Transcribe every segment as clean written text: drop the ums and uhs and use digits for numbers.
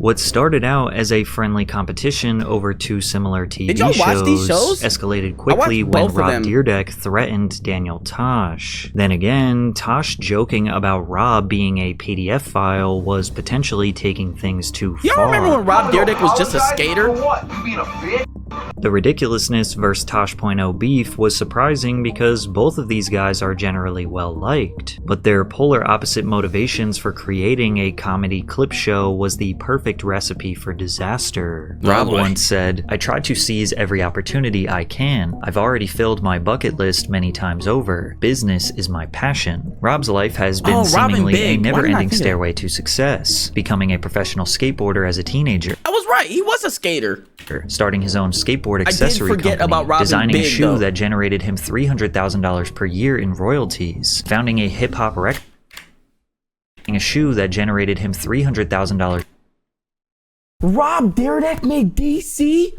What started out as a friendly competition over two similar TV Did y'all watch these shows? escalated quickly when Rob Dyrdek threatened Daniel Tosh. Then again, Tosh joking about Rob being a PDF file was potentially taking things too far. Y'all remember when Rob Dyrdek was just a skater? The Ridiculousness vs. Tosh.0 beef was surprising because both of these guys are generally well liked, but their polar opposite motivations for creating a comedy clip show was the perfect recipe for disaster. Rob once said, "I try to seize every opportunity I can. I've already filled my bucket list many times over. Business is my passion." Rob's life has been seemingly a never-ending stairway to success, becoming a professional skateboarder as a teenager. I was right, he was a skater. Starting his own skateboard accessory company, designing a shoe that generated him $300,000 per year in royalties, founding a hip-hop record, a shoe that generated him $300,000. Rob Dyrdek made DC?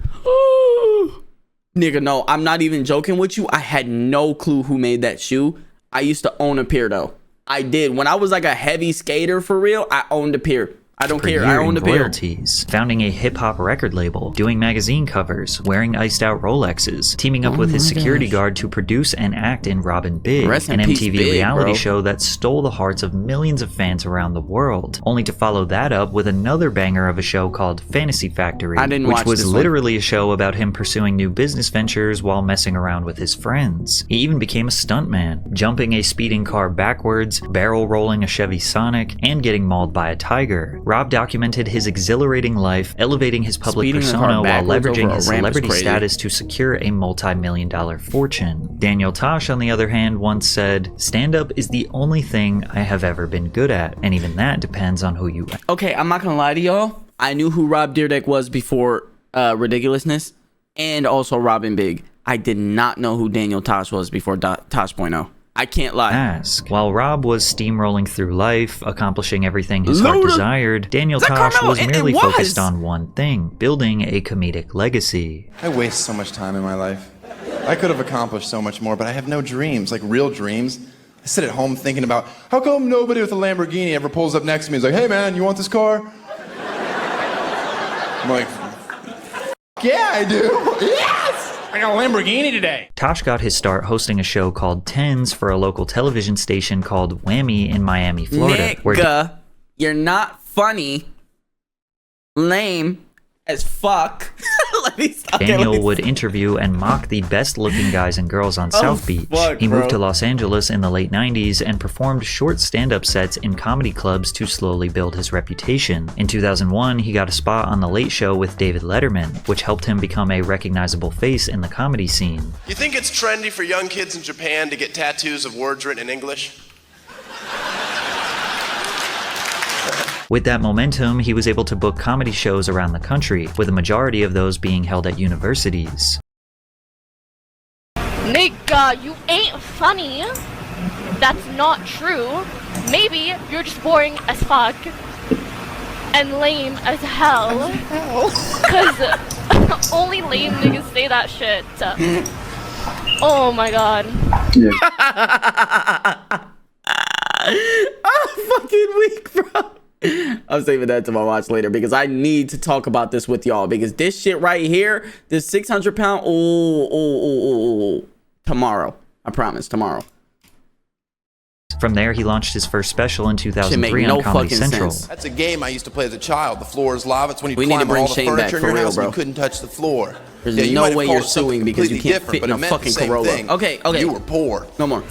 Nigga, no, I'm not even joking with you. I had no clue who made that shoe. I used to own a pair though. I did. When I was like a heavy skater for real, I owned a pair. I don't care. I own the royalties, founding a hip-hop record label, doing magazine covers, wearing iced-out Rolexes, teaming up with his security guard to produce and act in Robin Big, an MTV reality show that stole the hearts of millions of fans around the world, only to follow that up with another banger of a show called Fantasy Factory, which was literally a show about him pursuing new business ventures while messing around with his friends. He even became a stuntman, jumping a speeding car backwards, barrel rolling a Chevy Sonic, and getting mauled by a tiger. Rob documented his exhilarating life, elevating his public persona while leveraging his celebrity status to secure a multi-million-dollar fortune. Daniel Tosh, on the other hand, once said, "Stand-up is the only thing I have ever been good at, and even that depends on who you..." Okay, I'm not gonna lie to y'all. I knew who Rob Dyrdek was before Ridiculousness, and also Robin Big. I did not know who Daniel Tosh was before Tosh.0. I can't lie. While Rob was steamrolling through life, accomplishing everything his heart desired, Daniel Tosh was merely focused on one thing: building a comedic legacy. I waste so much time in my life. I could have accomplished so much more, but I have no dreams, like real dreams. I sit at home thinking about, how come nobody with a Lamborghini ever pulls up next to me and is like, "Hey man, you want this car?" I'm like, yeah, I do. Yes! I got a Lamborghini today. Tosh got his start hosting a show called Tens for a local television station called Whammy in Miami, Florida. Nigga, you're not funny. Lame as fuck. Daniel would interview and mock the best-looking guys and girls on South Beach. He moved to Los Angeles in the late 90s and performed short stand-up sets in comedy clubs to slowly build his reputation. In 2001, he got a spot on The Late Show with David Letterman, which helped him become a recognizable face in the comedy scene. You think it's trendy for young kids in Japan to get tattoos of words written in English? With that momentum, he was able to book comedy shows around the country, with a majority of those being held at universities. Nigga, you ain't funny. That's not true. Maybe you're just boring as fuck and lame as hell. Cause only lame niggas say that shit. Oh my god. Yeah. I'm fucking weak, bro. I'm saving that to my watch later because I need to talk about this with y'all because this shit right here, this 600 pound, tomorrow. I promise, tomorrow. From there, he launched his first special in 2003 on Comedy Central. That's a game I used to play as a child. The floor is lava. It's when you climb all the furniture in your house and you couldn't touch the floor. There's no way you're suing because you can't fit in a fucking Corolla. Okay. You were poor. No more.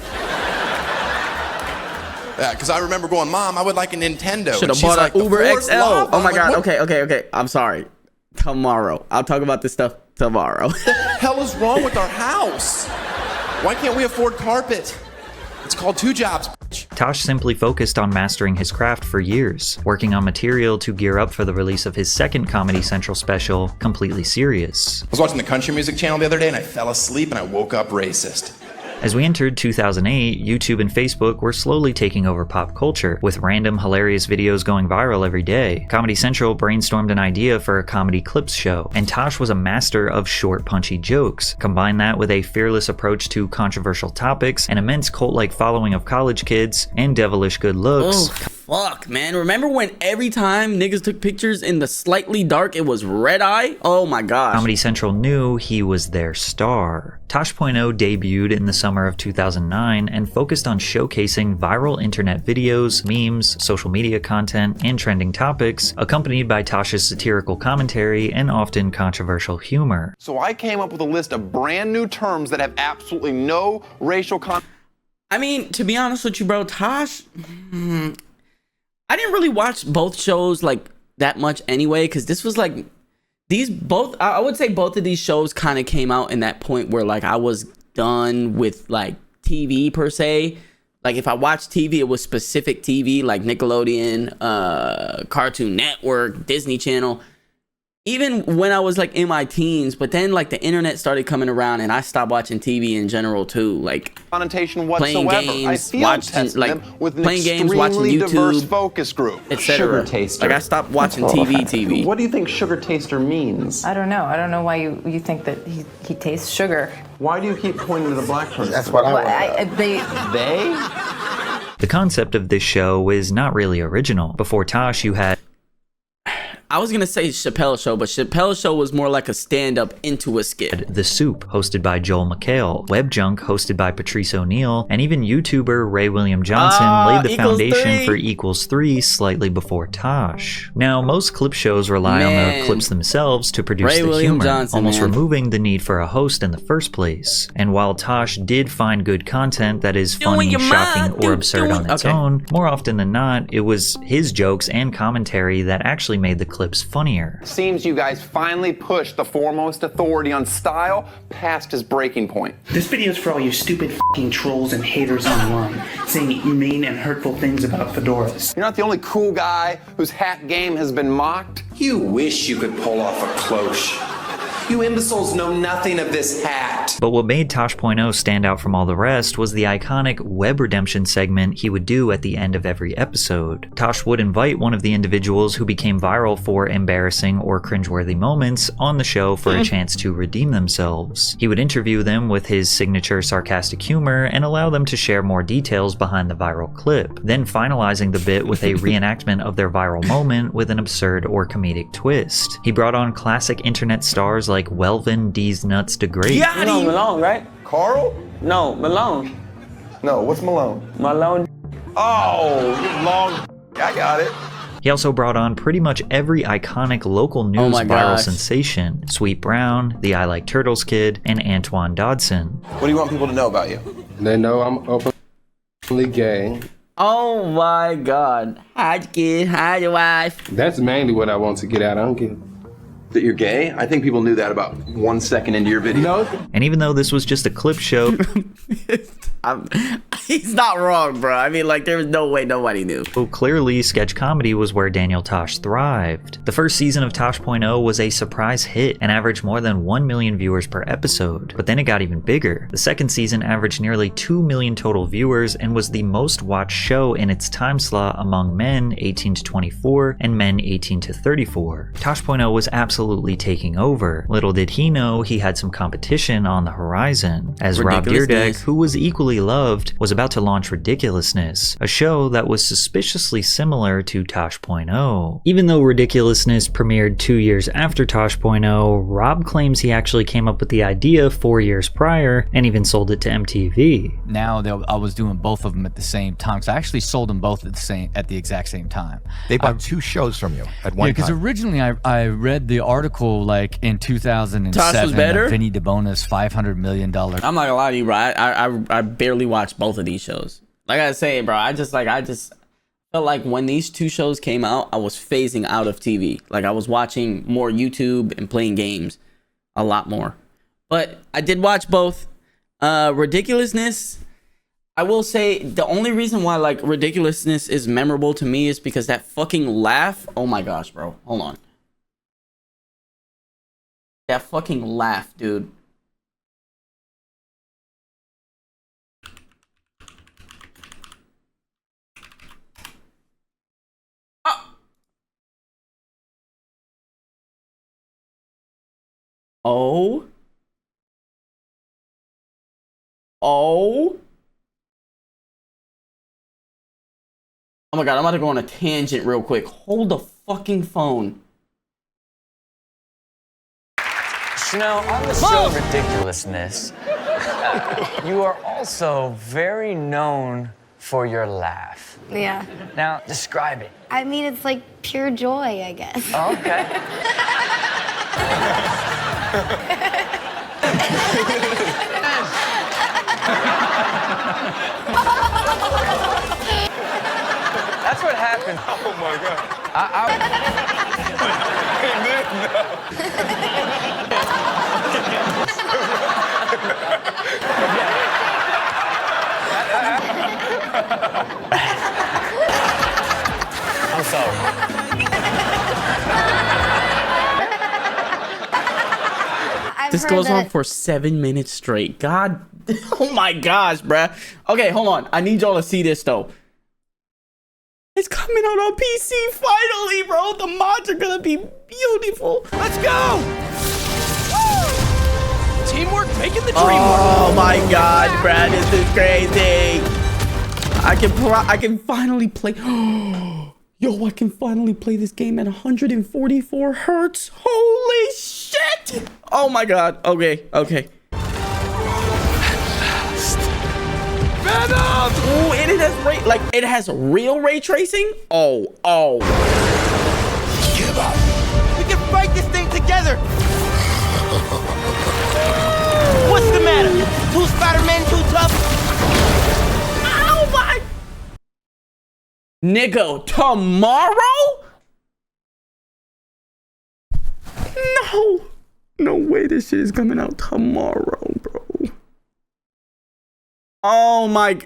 Yeah, because I remember going, "Mom, I would like a Nintendo." Should have bought an Uber XL. Oh my god. Okay. I'm sorry. Tomorrow. I'll talk about this stuff tomorrow. What the hell is wrong with our house? Why can't we afford carpet? It's called 2 jobs. Tosh simply focused on mastering his craft for years, working on material to gear up for the release of his second Comedy Central special, Completely Serious. I was watching the country music channel the other day and I fell asleep and I woke up racist. As we entered 2008, YouTube and Facebook were slowly taking over pop culture, with random hilarious videos going viral every day. Comedy Central brainstormed an idea for a comedy clips show, and Tosh was a master of short, punchy jokes. Combine that with a fearless approach to controversial topics, an immense cult-like following of college kids, and devilish good looks. fuck, man. Remember when every time niggas took pictures in the slightly dark, it was red eye? Oh my gosh. Comedy Central knew he was their star. Tosh.0 debuted in the summer of 2009 and focused on showcasing viral internet videos, memes, social media content, and trending topics, accompanied by Tosh's satirical commentary and often controversial humor. So I came up with a list of brand new terms that have absolutely no racial content. I mean, to be honest with you, bro, Tosh, I didn't really watch both shows like that much anyway, because this was like, I would say both of these shows kind of came out in that point where like I was done with like TV per se. Like if I watched TV, it was specific TV like Nickelodeon, Cartoon Network, Disney Channel. Even when I was like in my teens, but then like the internet started coming around and I stopped watching TV in general too. Like Connotation whatsoever. playing games, I field watching tested like them with an playing games, watching extremely diverse YouTube, focus group. etc. Sugar taster. Like I stopped watching TV. What do you think sugar taster means? I don't know. I don't know why you think that he tastes sugar. Why do you keep pointing to the black person? That's what I Well, want. They? The concept of this show is not really original. Before Tosh, you had I was gonna say Chappelle Show, but Chappelle Show was more like a stand-up into a skit. The Soup, hosted by Joel McHale, Web Junk, hosted by Patrice O'Neill, and even YouTuber Ray William Johnson laid the foundation for Equals 3 slightly before Tosh. Now, most clip shows rely on the clips themselves to produce Ray the William humor, Johnson, almost man. removing the need for a host in the first place. And while Tosh did find good content that is funny, shocking, or absurd on its own, more often than not, it was his jokes and commentary that actually made the clips funnier. Seems you guys finally pushed the foremost authority on style past his breaking point. This video is for all you stupid f***ing trolls and haters online, saying mean and hurtful things about fedoras. You're not the only cool guy whose hat game has been mocked. You wish you could pull off a cloche. You imbeciles know nothing of this hat. But what made Tosh.0 stand out from all the rest was the iconic web redemption segment he would do at the end of every episode. Tosh would invite one of the individuals who became viral for embarrassing or cringeworthy moments on the show for a chance to redeem themselves. He would interview them with his signature sarcastic humor and allow them to share more details behind the viral clip, then finalizing the bit with a reenactment of their viral moment with an absurd or comedic twist. He brought on classic internet stars like Welvin D's Nuts to Great. Got him! No, Malone, right? Carl? No, Malone. No, what's Malone? Malone. Oh, you long. I got it. He also brought on pretty much every iconic local news viral sensation. Sweet Brown, the I Like Turtles Kid, and Antoine Dodson. What do you want people to know about you? They know I'm openly gay. Oh my god. Hide kid, hide your wife. That's mainly what I want to get out. I don't get That you're gay? I think people knew that about 1 second into your video. No. And even though this was just a clip show, He's not wrong, bro. I mean, like, there was no way nobody knew. clearly sketch comedy was where Daniel Tosh thrived. The first season of Tosh.0 was a surprise hit and averaged more than 1 million viewers per episode, but then it got even bigger. The second season averaged nearly 2 million total viewers and was the most watched show in its time slot among men 18 to 24 and men 18 to 34. Tosh.0 was absolutely taking over. Little did he know he had some competition on the horizon, as Rob Dyrdek, who was equally loved, was about to launch Ridiculousness, a show that was suspiciously similar to Tosh.0. Even though Ridiculousness premiered 2 years after Tosh.0, Rob claims he actually came up with the idea 4 years prior and even sold it to MTV. Now I was doing both of them at the same time, so I actually sold them both at the exact same time. They bought 2 shows from you at one time. Yeah, because originally I read the article like in 2007. Tosh was better? Vinny DeBona's $500 million. I'm not gonna lie to you, bro. I barely watched both of these shows. Like I say, bro, I just felt like when these 2 shows came out, I was phasing out of TV. Like I was watching more YouTube and playing games a lot more. But I did watch both. Ridiculousness, I will say the only reason why like Ridiculousness is memorable to me is because that fucking laugh. Oh my gosh, bro. Hold on. That fucking laugh, dude. Oh. Oh. Oh my god, I'm about to go on a tangent real quick. Hold the fucking phone. Chanel, on the show Ridiculousness, you are also very known for your laugh. Yeah. Now, describe it. I mean, it's like pure joy, I guess. Oh, okay. That's what happened. Oh my god. I'm sorry. This goes on for 7 minutes straight. God, oh my gosh, bruh. Okay, hold on. I need y'all to see this though. It's coming out on PC finally, bro. The mods are gonna be beautiful. Let's go! Woo! Teamwork making the dream work. Oh my god, bruh, this is crazy. I can finally play. Yo, I can finally play this game at 144 hertz. Holy shit! Oh my god. Okay. Ooh, and it has real ray tracing. Oh. Give up. We can fight this thing together. What's the matter? Two Spider-Men too tough? Oh my. Nigga, tomorrow? No way this shit is coming out tomorrow, bro. Oh my.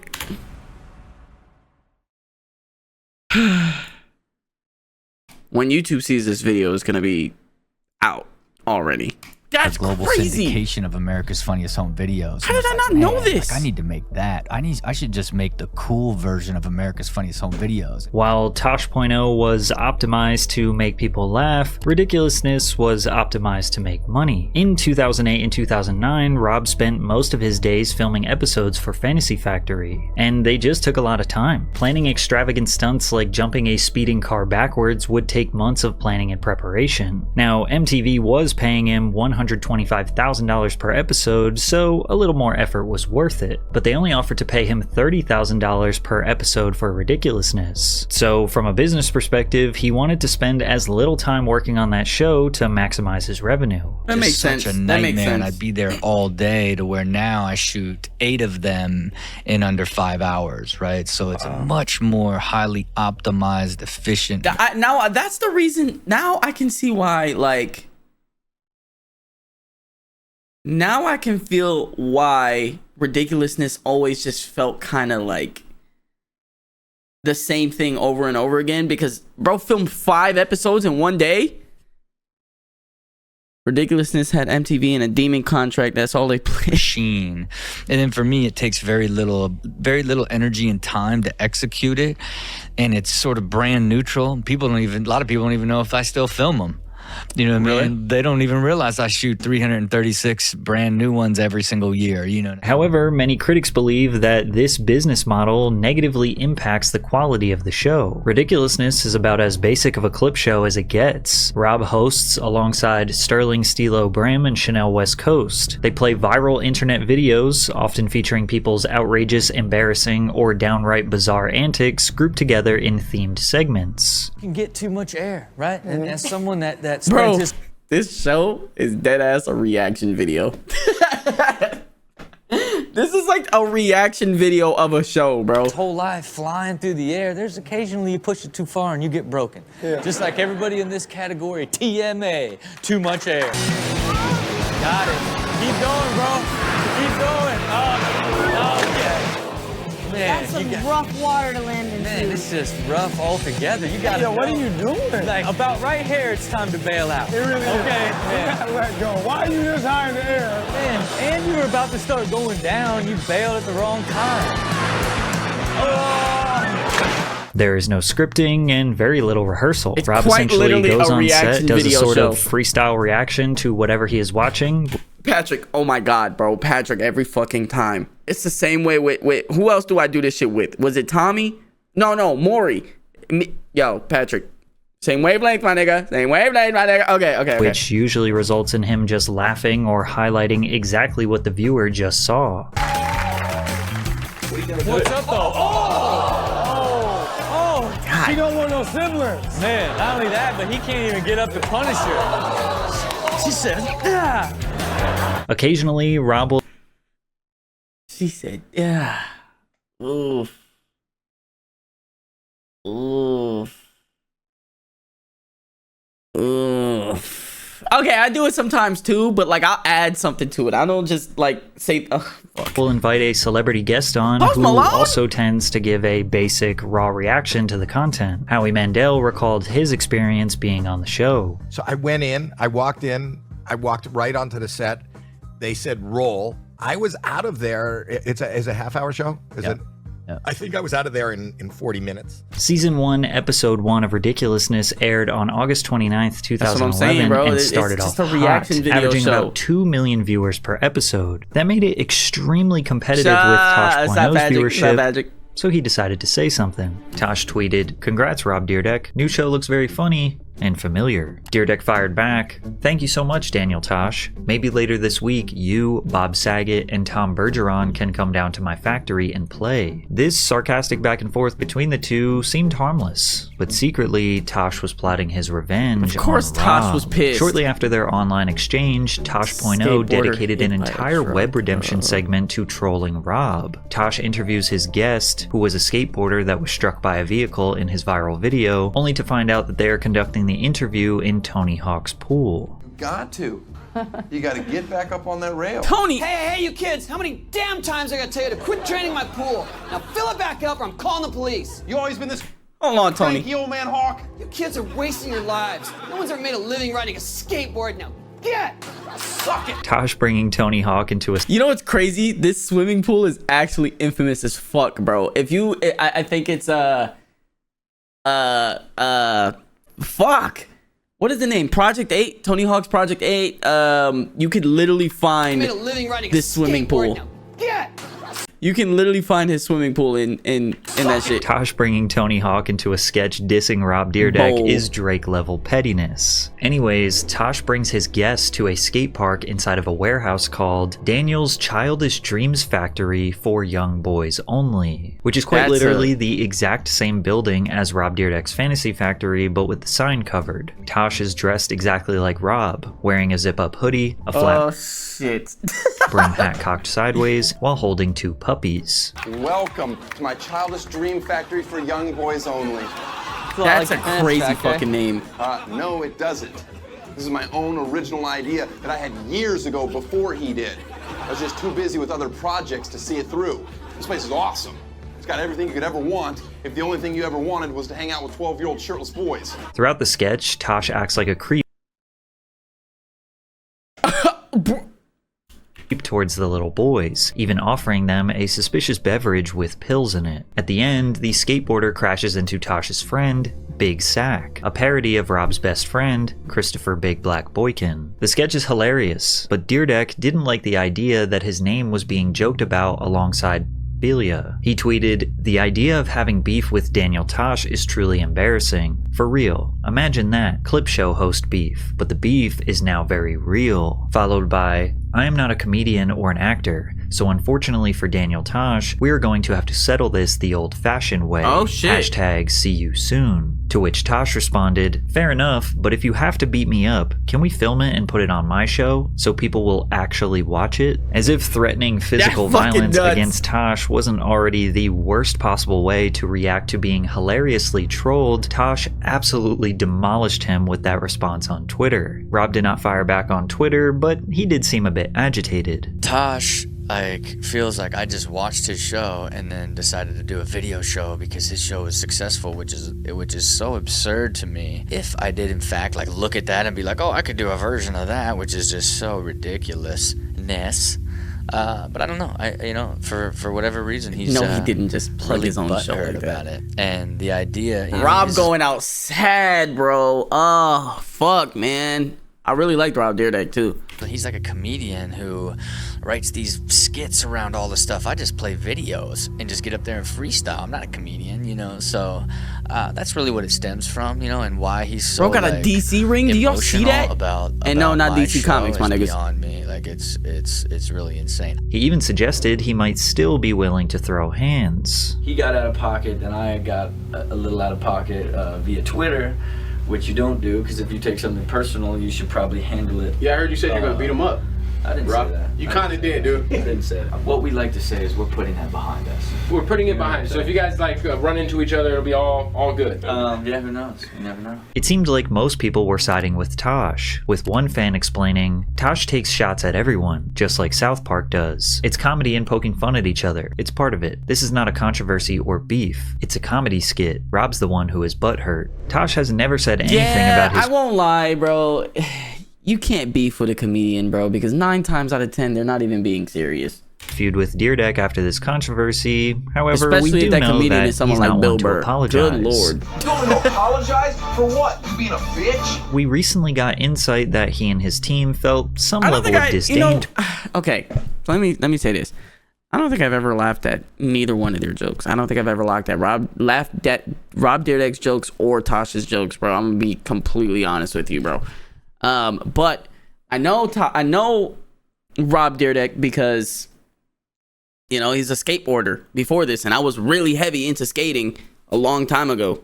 When YouTube sees this video, it's gonna be out already. That's the global crazy. syndication of America's Funniest Home Videos. How did I not know this? I need to make that. I should just make the cool version of America's Funniest Home Videos. While Tosh.0 was optimized to make people laugh, Ridiculousness was optimized to make money. In 2008 and 2009, Rob spent most of his days filming episodes for Fantasy Factory, and they just took a lot of time. Planning extravagant stunts like jumping a speeding car backwards would take months of planning and preparation. Now, MTV was paying him $125,000 per episode, so a little more effort was worth it, but they only offered to pay him $30,000 per episode for Ridiculousness. So from a business perspective, he wanted to spend as little time working on that show to maximize his revenue. That makes sense. Such a nightmare, and I'd be there all day, to where now I shoot 8 of them in under 5 hours, right? So it's a much more highly optimized, efficient. Now that's the reason. Now I can see why, like, now I can feel why Ridiculousness always just felt kind of like the same thing over and over again, because bro filmed 5 episodes in one day. Ridiculousness had MTV and a demon contract. That's all they play. Machine. And then for me, it takes very little energy and time to execute it, and it's sort of brand neutral. A lot of people don't even know if I still film them. You know what I mean? They don't even realize I shoot 336 brand new ones every single year, you know. However, many critics believe that this business model negatively impacts the quality of the show. Ridiculousness is about as basic of a clip show as it gets. Rob hosts alongside Sterling Stilo Brim and Chanel West Coast. They play viral internet videos, often featuring people's outrageous, embarrassing, or downright bizarre antics grouped together in themed segments. You can get too much air, right? And as someone that Bro, this show is dead ass a reaction video. This is like a reaction video of a show, bro. His whole life flying through the air. There's occasionally you push it too far and you get broken. Yeah. Just like everybody in this category, TMA, too much air. Got it. Keep going, bro. Keep going. Oh, yeah. Man, That's some rough water to land in. Man, it's just rough altogether. You gotta what are you doing? Like, about right here, it's time to bail out. It really is. Okay, You gotta let go. Why are you this high in the air? Man, and you were about to start going down. You bailed at the wrong time. Oh. There is no scripting and very little rehearsal. It's Rob quite essentially literally goes a on set, reaction does a video sort show. of freestyle reaction to whatever he is watching. Patrick, oh my god, bro. Patrick, every fucking time. It's the same way with who else do I do this shit with? Was it Tommy? No, Maury. Yo, Patrick. Same wavelength, my nigga. Same wavelength, my nigga. Okay. Which usually results in him just laughing or highlighting exactly what the viewer just saw. What's up, though? Oh, God. She don't want no siblings. Man, not only that, but he can't even get up to punish her. She said, yeah. Occasionally, Rob will... She said, yeah. Oof. Okay, I do it sometimes too, but like I'll add something to it. I don't just like say. We'll invite a celebrity guest on who also tends to give a basic raw reaction to the content. Howie Mandel recalled his experience being on the show. So I went in, I walked right onto the set. They said roll. I was out of there. It's a half-hour show, is it? I think I was out of there in 40 minutes. Season 1, Episode 1 of Ridiculousness aired on August 29th, 2011, and started off hot, averaging about 2 million viewers per episode. That made it extremely competitive with Tosh.0's viewership, so he decided to say something. Tosh tweeted, "Congrats, Rob Dyrdek. New show looks very funny and familiar." Dyrdek fired back, "Thank you so much, Daniel Tosh. Maybe later this week, you, Bob Saget, and Tom Bergeron can come down to my factory and play." This sarcastic back and forth between the two seemed harmless, but secretly, Tosh was plotting his revenge. Of course, Tosh was pissed. Shortly after their online exchange, Tosh.0 dedicated an entire web redemption segment to trolling Rob. Tosh interviews his guest, who was a skateboarder that was struck by a vehicle in his viral video, only to find out that they are conducting the interview in Tony Hawk's pool. Got to. You got to get back up on that rail. Tony! Hey, you kids, how many damn times I gotta tell you to quit draining my pool? Now fill it back up or I'm calling the police. You always been this... Hold on, Tony. Cranky old man Hawk. You kids are wasting your lives. No one's ever made a living riding a skateboard. Now get! Suck it! Tosh bringing Tony Hawk into a... You know what's crazy? This swimming pool is actually infamous as fuck, bro. If you... I think it's, fuck. What is the name? Project 8? Tony Hawk's Project 8. You could literally find this swimming pool. You can literally find his swimming pool in that shit. Tosh bringing Tony Hawk into a sketch dissing Rob Dyrdek is Drake-level pettiness. Anyways, Tosh brings his guest to a skate park inside of a warehouse called Daniel's Childish Dreams Factory for Young Boys Only, which is quite literally the exact same building as Rob Dyrdek's Fantasy Factory, but with the sign covered. Tosh is dressed exactly like Rob, wearing a zip-up hoodie, a flat brim hat cocked sideways, while holding 2 puppies. Welcome to my Childish Dream Factory for Young Boys Only. That's a crazy fucking name. No, it doesn't. This is my own original idea that I had years ago before he did. I was just too busy with other projects to see it through. This place is awesome. It's got everything you could ever want if the only thing you ever wanted was to hang out with 12-year-old shirtless boys. Throughout the sketch, Tosh acts like a creep towards the little boys, even offering them a suspicious beverage with pills in it. At the end, the skateboarder crashes into Tosh's friend, Big Sack, a parody of Rob's best friend, Christopher Big Black Boykin. The sketch is hilarious, but Dyrdek didn't like the idea that his name was being joked about alongside Belia. He tweeted, "The idea of having beef with Daniel Tosh is truly embarrassing. For real. Imagine that. Clip show host beef. But the beef is now very real." Followed by, "I am not a comedian or an actor, so unfortunately for Daniel Tosh, we are going to have to settle this the old-fashioned way. Oh shit. Hashtag see you soon." To which Tosh responded, "Fair enough, but if you have to beat me up, can we film it and put it on my show so people will actually watch it?" As if threatening physical violence against Tosh wasn't already the worst possible way to react to being hilariously trolled, Tosh absolutely demolished him with that response on Twitter. Rob did not fire back on Twitter, but he did seem a bit agitated. Tosh feels like I just watched his show and then decided to do a video show because his show was successful, which is so absurd to me. If I did in fact look at that and be like, oh, I could do a version of that, which is just so ridiculousness. But I don't know. For whatever reason, he's he didn't just plug really his own show like about that. it. And the idea, Rob going out sad, bro. Oh fuck, man. I really liked Rob Dyrdek too. He's like a comedian who writes these skits around all the stuff. I just play videos and just get up there and freestyle. I'm not a comedian, you know, so that's really what it stems from, you know, and why he's so Bro got a DC ring. Do y'all see that? And no, not DC Comics, my niggas. Beyond me. Like it's really insane. He even suggested he might still be willing to throw hands. He got out of pocket, and I got a little out of pocket via Twitter, which you don't do, because if you take something personal, you should probably handle it. Yeah, I heard you said you're gonna beat him up. I didn't say that. You kind of did, dude. I didn't say that. What we like to say is we're putting that behind us. We're putting it behind us. So if you guys like run into each other, it'll be all good. Yeah, who knows? You never know. It seemed like most people were siding with Tosh, with one fan explaining, Tosh takes shots at everyone, just like South Park does. It's comedy and poking fun at each other. It's part of it. This is not a controversy or beef. It's a comedy skit. Rob's the one who is butthurt. Tosh has never said anything about his— I won't lie, bro. You can't beef with a comedian, bro, because 9 times out of 10, they're not even being serious. Feud with Dyrdek after this controversy. However, especially we do if that know comedian that is someone he's like not Bill one to Burr. apologize. Good lord. You going to apologize for what? You being a bitch? We recently got insight that he and his team felt some level of disdain. Okay, so let me say this. I don't think I've ever laughed at neither one of their jokes. I don't think I've ever laughed at Rob Dyrdek's jokes or Tosh's jokes, bro. I'm gonna be completely honest with you, bro. But I know Rob Dyrdek because, you know, he's a skateboarder before this, and I was really heavy into skating a long time ago.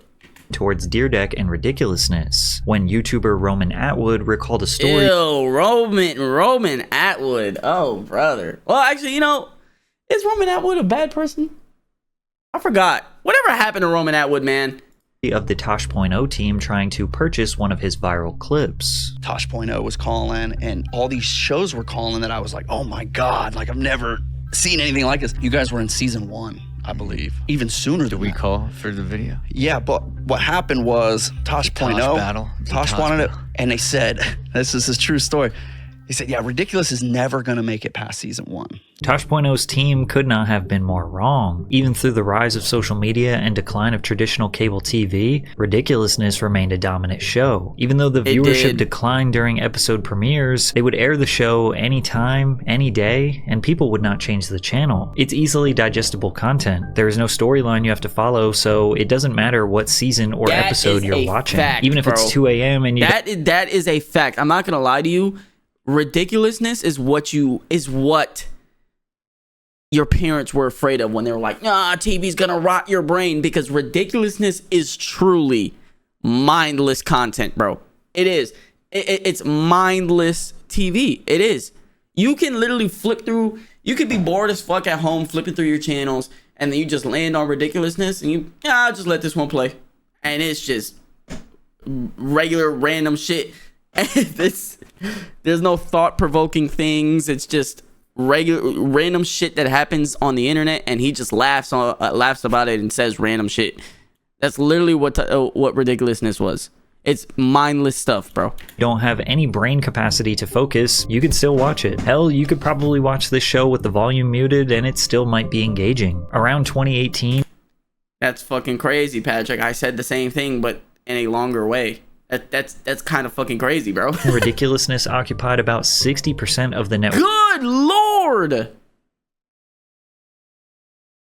Towards Dyrdek and Ridiculousness, when YouTuber Roman Atwood recalled a story. Ew, Roman Atwood. Oh, brother. Well, actually, you know, is Roman Atwood a bad person? I forgot. Whatever happened to Roman Atwood, man? Of the Tosh.0 team trying to purchase one of his viral clips. Tosh.0 was calling, and all these shows were calling that I was like, oh my God, like I've never seen anything like this. You guys were in season 1, I believe. Even sooner than we call for the video? Yeah, but what happened was Tosh.0. Tosh wanted it, and they said, this is a true story. They said, yeah, Ridiculous is never going to make it past season 1. Tosh.0's team could not have been more wrong. Even through the rise of social media and decline of traditional cable TV, Ridiculousness remained a dominant show. Even though the viewership declined during episode premieres, they would air the show anytime, any day, and people would not change the channel. It's easily digestible content. There is no storyline you have to follow, so it doesn't matter what season or episode you're watching. Fact, even if it's 2 a.m. and you— That is a fact. I'm not gonna lie to you. Ridiculousness is what your parents were afraid of when they were like, nah, TV's gonna rot your brain, because Ridiculousness is truly mindless content, bro. It is. It's mindless TV. It is. You can literally flip through. You could be bored as fuck at home flipping through your channels, and then you just land on Ridiculousness, and I'll just let this one play, and it's just regular random shit. There's no thought-provoking things. It's just regular random shit that happens on the internet, and he just laughs about it and says random shit. That's literally what Ridiculousness was. It's mindless stuff, bro. Don't have any brain capacity to focus, you could still watch it. Hell, you could probably watch this show with the volume muted and it still might be engaging. Around 2018. That's fucking crazy, Patrick. I said the same thing, but in a longer way. That's kind of fucking crazy, bro. Ridiculousness occupied about 60% of the network. Good lord!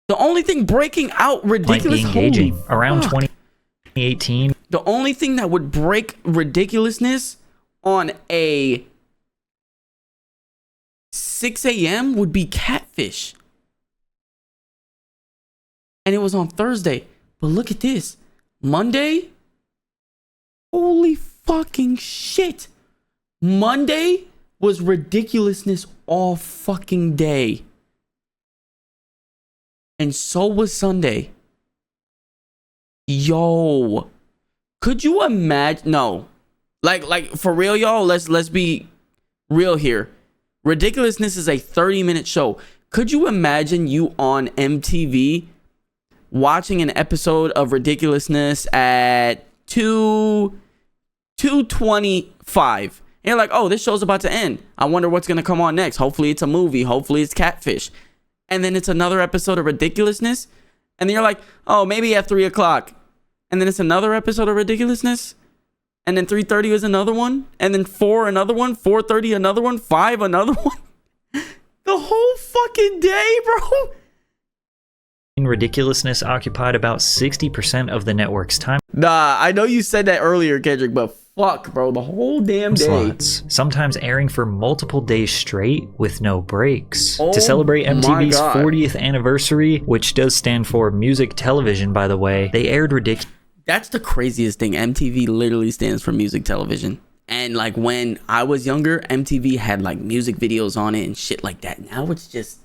The only thing breaking out Ridiculous, might be engaging. Around 2018. The only thing that would break Ridiculousness on a 6 a.m. would be Catfish. And it was on Thursday. But look at this. Monday? Holy fucking shit. Monday was Ridiculousness all fucking day. And so was Sunday. Yo. Could you imagine? No. Like for real, y'all, let's be real here. Ridiculousness is a 30-minute show. Could you imagine you on MTV watching an episode of Ridiculousness at 2:25? And you're like, oh, this show's about to end. I wonder what's gonna come on next. Hopefully it's a movie. Hopefully it's Catfish. And then it's another episode of Ridiculousness. And then you're like, oh, maybe at 3 o'clock. And then it's another episode of Ridiculousness. and then 3:30 was another one, and then 4 another one, 4:30 another one, 5 another one. The whole fucking day, bro. Ridiculousness occupied about 60% of the network's time. Nah, I know you said that earlier, Kendrick, but fuck, bro, the whole damn day. Slots, sometimes airing for multiple days straight with no breaks. To celebrate MTV's 40th anniversary, which does stand for music television, by the way, they aired Ridiculous. That's the craziest thing. MTV literally stands for music television. And like when I was younger, MTV had like music videos on it and shit like that. Now it's just...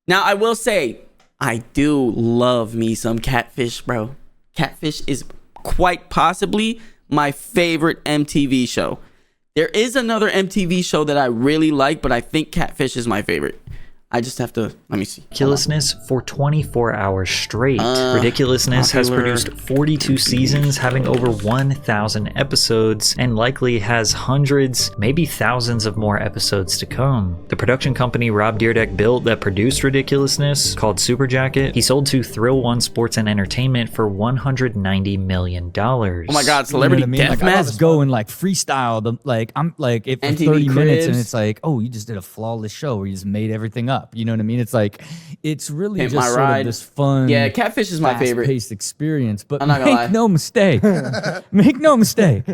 Now I will say, I do love me some Catfish, bro. Catfish is quite possibly my favorite MTV show. There is another MTV show that I really like, but I think Catfish is my favorite. I just have to, let me see. Ridiculousness for 24 hours straight. Ridiculousness has produced 42 seasons, having over 1,000 episodes, and likely has hundreds, maybe thousands of more episodes to come. The production company Rob Dyrdek built that produced Ridiculousness, called Super Jacket, he sold to Thrill One Sports and Entertainment for $190 million. Oh my God, Celebrity Deathmatch. Like, let's go and like freestyle them. Like I'm like, if for 30 minutes and it's like, oh, you just did a flawless show where you just made everything up. You know what I mean? It's like, it's really Hit just My sort Ride. of this fun. Yeah, Catfish is my favorite. Fast-paced experience. But I'm not gonna lie. make no mistake, make no mistake.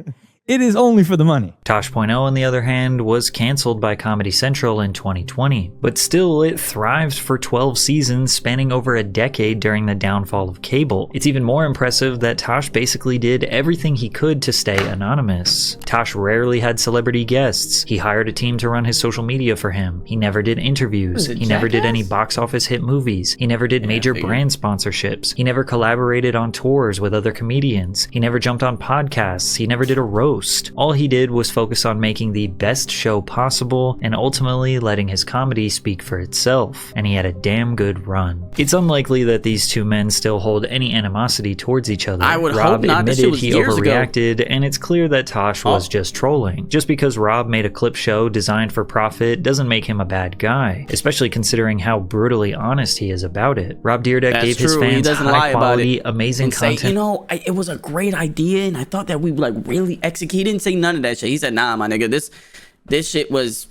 It is only for the money. Tosh.0, on the other hand, was canceled by Comedy Central in 2020, but still it thrived for 12 seasons spanning over a decade during the downfall of cable. It's even more impressive that Tosh basically did everything he could to stay anonymous. Tosh rarely had celebrity guests. He hired a team to run his social media for him. He never did interviews. He never did any box office hit movies. He never did major brand sponsorships. He never collaborated on tours with other comedians. He never jumped on podcasts. He never did a roast. All he did was focus on making the best show possible and ultimately letting his comedy speak for itself, and he had a damn good run. It's unlikely that these two men still hold any animosity towards each other. I would Rob hope not. This shit admitted was he years ago. overreacted, and it's clear that Tosh was just trolling. Just because Rob made a clip show designed for profit doesn't make him a bad guy, especially considering how brutally honest he is about it. Rob Dyrdek gave his fans high quality, amazing content. Say, you know, it was a great idea, and I thought that we would like really execute. He didn't say none of that shit. He said, nah, my nigga, this shit was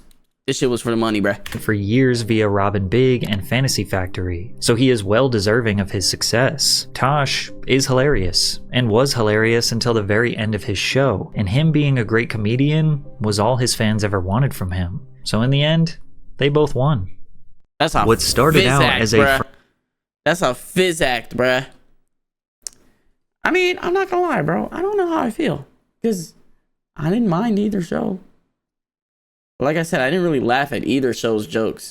for the money, bruh. For years via Robin Big and Fantasy Factory, so he is well deserving of his success. Tosh is hilarious, and was hilarious until the very end of his show, and him being a great comedian was all his fans ever wanted from him. So in the end, they both won. That's a what started out as that's a fizz act, bruh. I mean, I'm not gonna lie, bro. I don't know how I feel, because I didn't mind either show. Like I said, I didn't really laugh at either show's jokes.